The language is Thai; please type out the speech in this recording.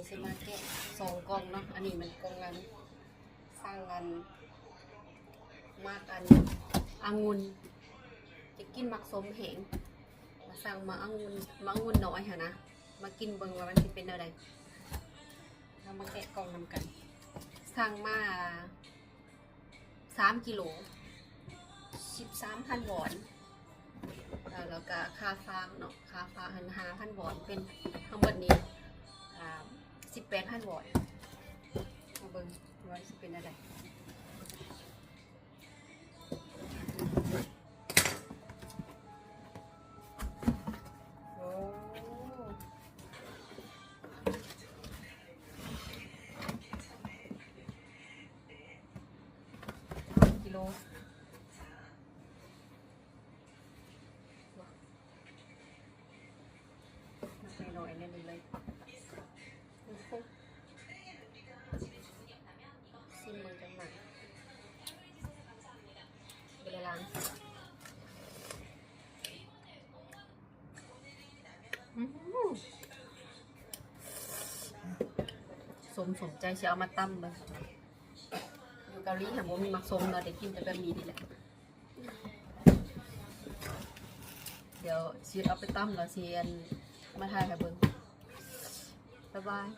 สิมาแกะ2 กล่องเนาะอันนี้มันกล่องละสร้างกันมากอันองุ่นจะกินมักสมแหงมาสั่งมาองุ่นน้อยค่ะนะมากินเบิ่งว่ามันสิเป็นอะไรเรามาแกะกล่องนำกันสั่งมา3 กิโล 13,000 วอนแล้วก็ค่าฟางเนาะค่าฟาง5,000 วอนเป็นทั้งหมดนี้18,000 วอนมาเบิ่งว่าสิเป็นอะไรกิโลหน่อยนิดนึงเลยซิมมือจังหนักเวลาล้างสมใจจะเอามาตั้มเลยอยู่เกาหลีเห็นว่ามีมักสมเราได้กินแต่แบบนี้นี่แหละเดี๋ยวชีเอาไปตั้มแล้วเชียนมาทายค่ะเบิ้งบ๊ายบาย